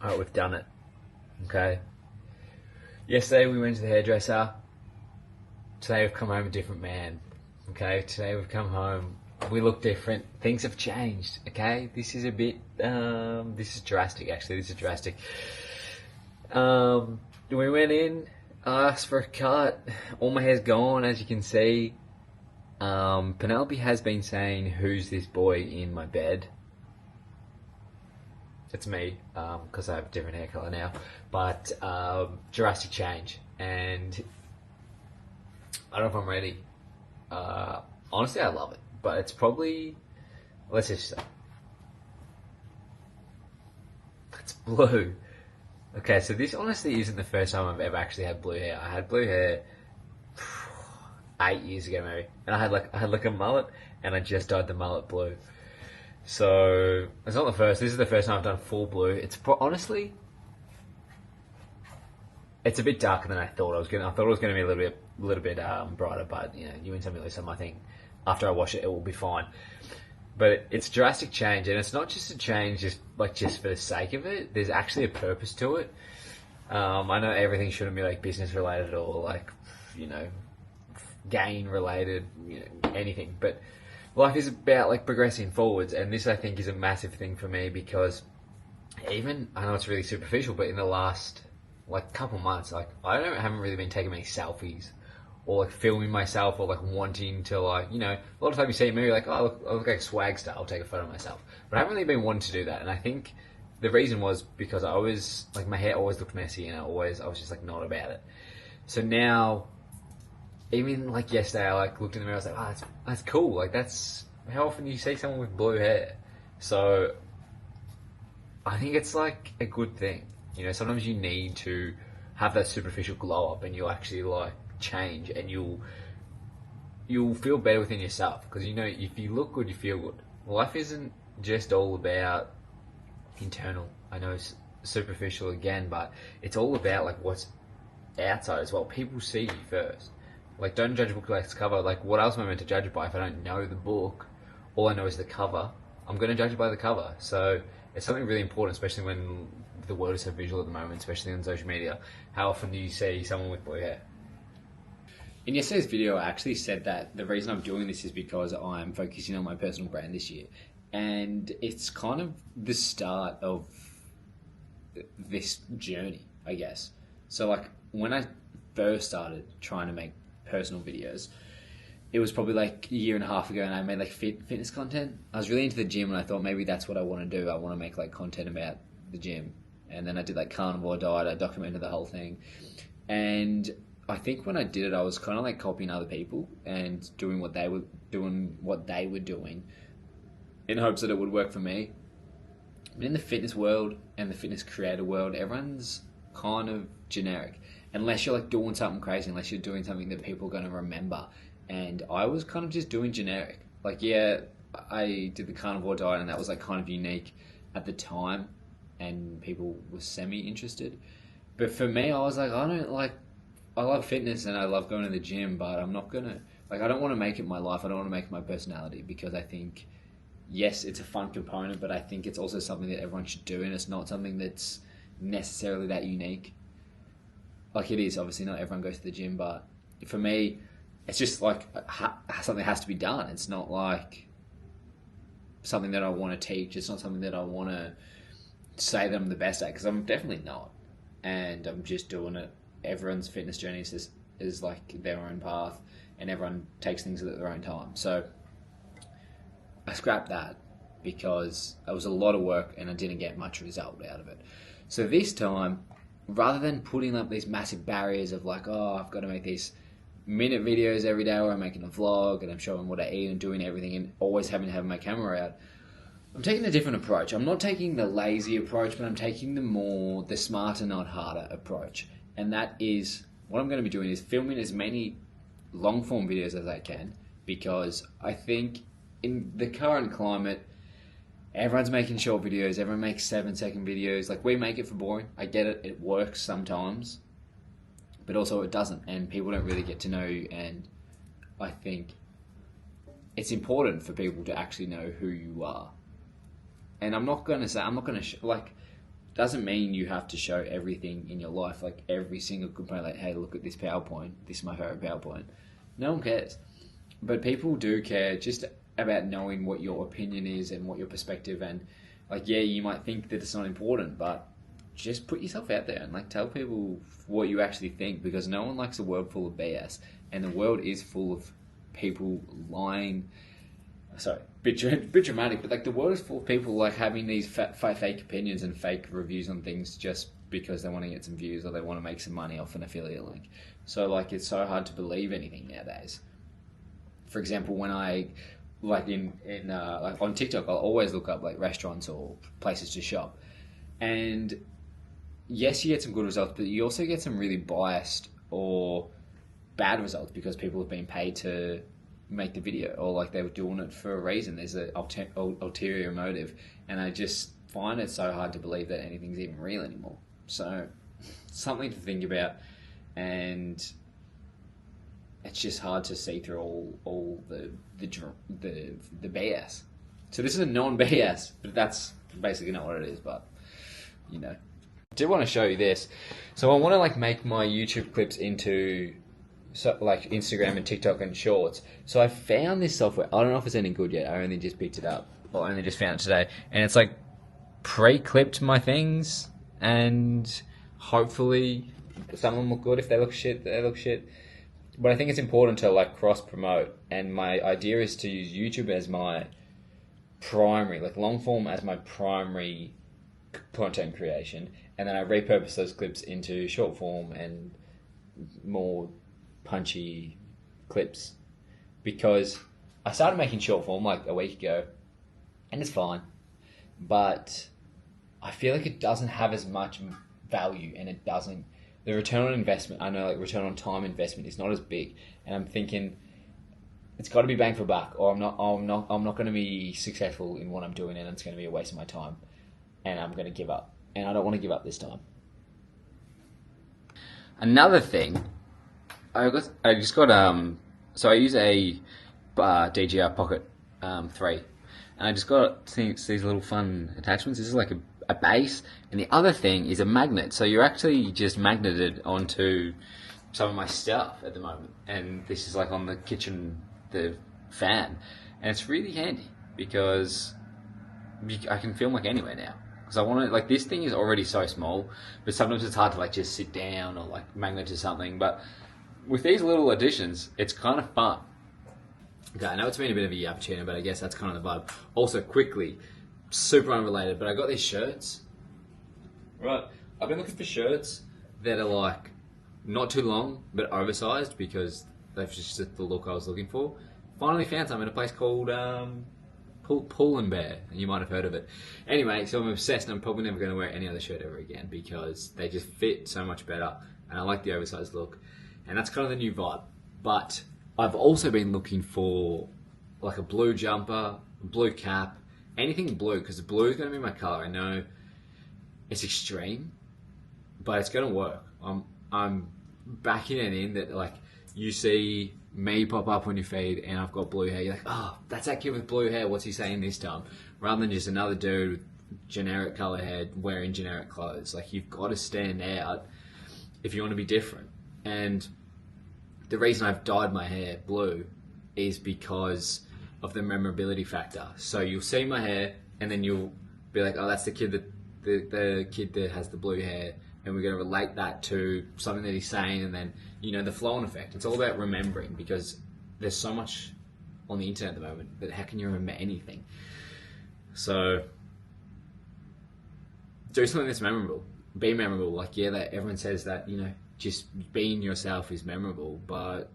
Alright, we've done it. Okay. Yesterday we went to the hairdresser. Today we've come home a different man. Okay. Today we've come home. We look different. Things have changed. Okay. This is a bit. This is drastic. Actually, this is drastic. We went in. I asked for a cut. All my hair's gone, as you can see. Penelope has been saying, "Who's this boy in my bed?" It's me, because I have a different hair color now. But drastic change, and I don't know if I'm ready. Honestly, I love it, but it's probably, let's just say, it's blue. Okay, so this honestly isn't the first time I've ever actually had blue hair. I had blue hair 8 years ago, maybe, and I had like a mullet, and I just dyed the mullet blue. So it's not the first. This is the first time I've done full blue. Honestly, it's a bit darker than I thought I was going. I thought it was going to be a little bit brighter, but you win some, you lose some. I think after I wash it, it will be fine. But it's a drastic change, and it's not just a change just for the sake of it. There's actually a purpose to it. I know everything shouldn't be like business related or like you know gain related, anything, but life is about like progressing forwards, and this I think is a massive thing for me because even I know it's really superficial, but in the last like couple months, like haven't really been taking many selfies or like filming myself or like wanting to like a lot of time you see me like, oh I look like a swag star, I'll take a photo of myself, but I haven't really been wanting to do that. And I think the reason was because I always like my hair always looked messy, and I was just like not about it. So now, even like yesterday, I like looked in the mirror. I was like, "Oh, that's cool. Like that's how often do you see someone with blue hair?" So I think it's like a good thing. Sometimes you need to have that superficial glow up, and you'll actually like change, and you'll feel better within yourself because if you look good, you feel good. Life isn't just all about internal. I know it's superficial again, but it's all about like what's outside as well. People see you first. Like, don't judge a book by its cover. Like, what else am I meant to judge it by if I don't know the book? All I know is the cover. I'm going to judge it by the cover. So it's something really important, especially when the world is so visual at the moment, especially on social media. How often do you see someone with blue hair? In yesterday's video, I actually said that the reason I'm doing this is because I'm focusing on my personal brand this year. And it's kind of the start of this journey, I guess. So, like, when I first started trying to make personal videos, it was probably like a year and a half ago, and I made like fitness content. I was really into the gym, and I thought maybe that's what I want to do. I want to make like content about the gym. And then I did like carnivore diet. I documented the whole thing, and I think when I did it, I was kind of like copying other people and doing what they were doing in hopes that it would work for me. But in the fitness world and the fitness creator world, everyone's kind of generic. Unless you're like doing something crazy, unless you're doing something that people are going to remember. And I was kind of just doing generic. Like, yeah, I did the carnivore diet, and that was like kind of unique at the time, and people were semi-interested. But for me, I was like, I love fitness and I love going to the gym, but I'm not going to, like, I don't want to make it my life. I don't want to make it my personality, because I think, yes, it's a fun component, but I think it's also something that everyone should do, and it's not something that's necessarily that unique. Like, it is, obviously not everyone goes to the gym, but for me, it's just like something has to be done. It's not like something that I want to teach. It's not something that I want to say that I'm the best at, because I'm definitely not. And I'm just doing it. Everyone's fitness journey is like their own path, and everyone takes things at their own time. So I scrapped that because it was a lot of work and I didn't get much result out of it. So this time, rather than putting up these massive barriers of like, oh, I've got to make these minute videos every day where I'm making a vlog and I'm showing what I eat and doing everything and always having to have my camera out, I'm taking a different approach. I'm not taking the lazy approach, but I'm taking the smarter, not harder approach. And that is, what I'm going to be doing is filming as many long form videos as I can, because I think in the current climate, everyone's making short videos, everyone makes 7-second videos. Like, we make it for boring. I get it, it works sometimes, but also it doesn't, and people don't really get to know you. And I think it's important for people to actually know who you are. And I'm not going to doesn't mean you have to show everything in your life, like every single component. Like, hey, look at this PowerPoint. This is my favorite PowerPoint. No one cares, but people do care just about knowing what your opinion is and what your perspective. And like, yeah, you might think that it's not important, but just put yourself out there and like tell people what you actually think, because no one likes a world full of BS, and the world is full of people lying. Sorry, bit dramatic, but like the world is full of people like having these fake opinions and fake reviews on things just because they want to get some views or they want to make some money off an affiliate link. So like it's so hard to believe anything nowadays. For example, when I like like on TikTok, I'll always look up like restaurants or places to shop, and yes, you get some good results, but you also get some really biased or bad results because people have been paid to make the video, or like they were doing it for a reason. There's an ulterior motive, and I just find it so hard to believe that anything's even real anymore. So something to think about, and it's just hard to see through all the BS. So this is a non-BS, but that's basically not what it is. But you know, I do want to show you this. So I want to like make my YouTube clips into like Instagram and TikTok and Shorts. So I found this software. I don't know if it's any good yet. I only just picked it up, or I only just found it today, and it's like pre-clipped my things, and hopefully some of them look good. If they look shit, they look shit. But I think it's important to like cross promote, and my idea is to use YouTube as my primary, like long form as my primary content creation, and then I repurpose those clips into short form and more punchy clips, because I started making short form like a week ago, and it's fine, but I feel like it doesn't have as much value, and the return on investment, I know like return on time investment is not as big, and I'm thinking it's got to be bang for buck, or I'm not going to be successful in what I'm doing, and it's going to be a waste of my time, and I'm going to give up, and I don't want to give up this time. Another thing, I just got so I use a DJI Pocket 3, and I just got these little fun attachments. This is like a base, and the other thing is a magnet. So you're actually just magneted onto some of my stuff at the moment, and this is like on the kitchen, the fan, and it's really handy because I can film like anywhere now. Because I want to, like, this thing is already so small, but sometimes it's hard to like just sit down or like magnet to something, but with these little additions, it's kind of fun. Okay, I know it's been a bit of a yappuccino, but I guess that's kind of the vibe. Also, quickly, super unrelated, but I got these shirts. Right, I've been looking for shirts that are like not too long, but oversized, because they've just the look I was looking for. Finally found some in a place called Pull and Bear, and you might have heard of it. Anyway, so I'm obsessed, and I'm probably never going to wear any other shirt ever again because they just fit so much better, and I like the oversized look. And that's kind of the new vibe. But I've also been looking for like a blue jumper, a blue cap, anything blue, because blue is going to be my color. I know it's extreme, but it's going to work. I'm backing it in that like you see me pop up on your feed and I've got blue hair. You're like, oh, that's that kid with blue hair. What's he saying this time? Rather than just another dude with generic color hair wearing generic clothes. Like, you've got to stand out if you want to be different. And the reason I've dyed my hair blue is because of the memorability factor. So you'll see my hair and then you'll be like, oh, that's the kid the kid that has the blue hair, and we're going to relate that to something that he's saying, and then, you know, the flow-on effect. It's all about remembering, because there's so much on the internet at the moment, but how can you remember anything? So do something that's memorable. Be memorable. Like, yeah, that everyone says that, you know, just being yourself is memorable, but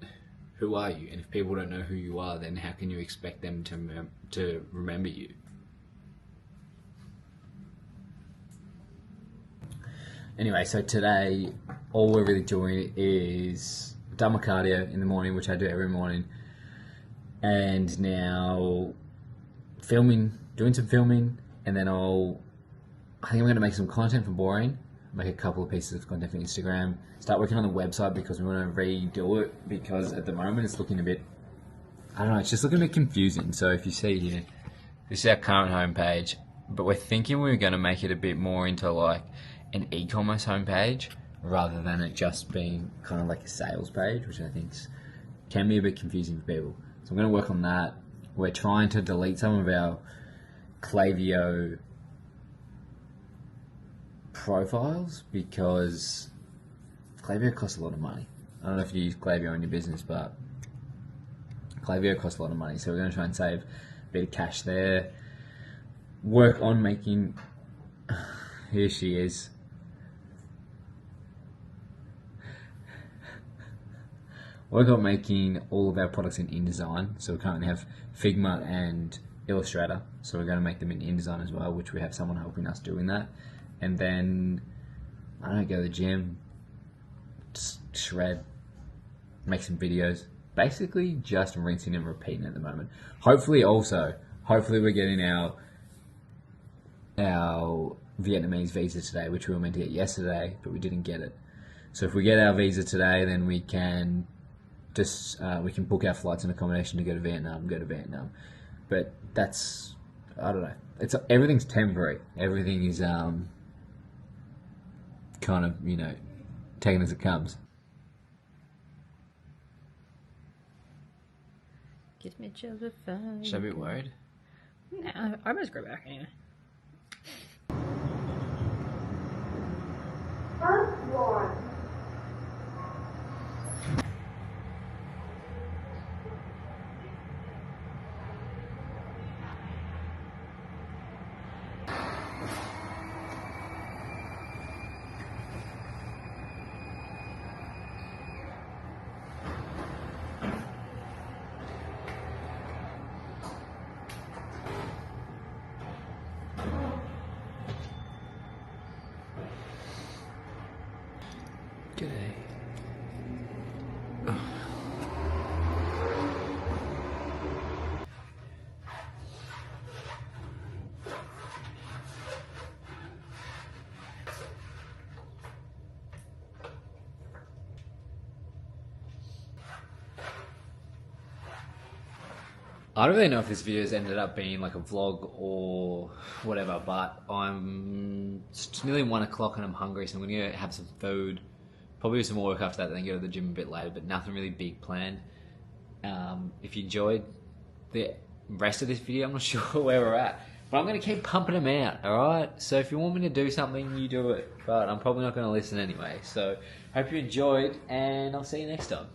who are you? And if people don't know who you are, then how can you expect them to remember you? Anyway, so today, all we're really doing is done my cardio in the morning, which I do every morning, and now doing some filming, and then I think I'm going to make some content for Boring, make a couple of pieces of content for Instagram, start working on the website because we want to redo it, because at the moment it's looking a bit, I don't know, it's just looking a bit confusing. So if you see here, this is our current homepage, but we're thinking we're going to make it a bit more into like an e-commerce homepage rather than it just being kind of like a sales page, which I think can be a bit confusing for people. So I'm going to work on that. We're trying to delete some of our Klaviyo profiles because Klaviyo costs a lot of money. I don't know if you use Klaviyo in your business, but Klaviyo costs a lot of money. So we're going to try and save a bit of cash there. Work on making... Here she is. Work on making all of our products in InDesign. So we currently have Figma and Illustrator. So we're going to make them in InDesign as well, which we have someone helping us doing that. And then, I don't know, go to the gym, just shred, make some videos. Basically just rinsing and repeating at the moment. Hopefully we're getting our Vietnamese visa today, which we were meant to get yesterday, but we didn't get it. So if we get our visa today, then we can just we can book our flights and accommodation to go to Vietnam. But that's, I don't know. Everything's temporary. Everything is kind of, you know, taken as it comes. Gives me chills with fun. Should I be worried? Nah, I must go back anyway. First one. G'day. I don't really know if this video's ended up being like a vlog or whatever, but it's nearly 1 o'clock and I'm hungry, so I'm gonna go have some food. Probably do some more work after that, then go to the gym a bit later, but nothing really big planned. If you enjoyed the rest of this video, I'm not sure where we're at, but I'm gonna keep pumping them out, alright? So if you want me to do something, you do it, but I'm probably not gonna listen anyway. So hope you enjoyed, and I'll see you next time.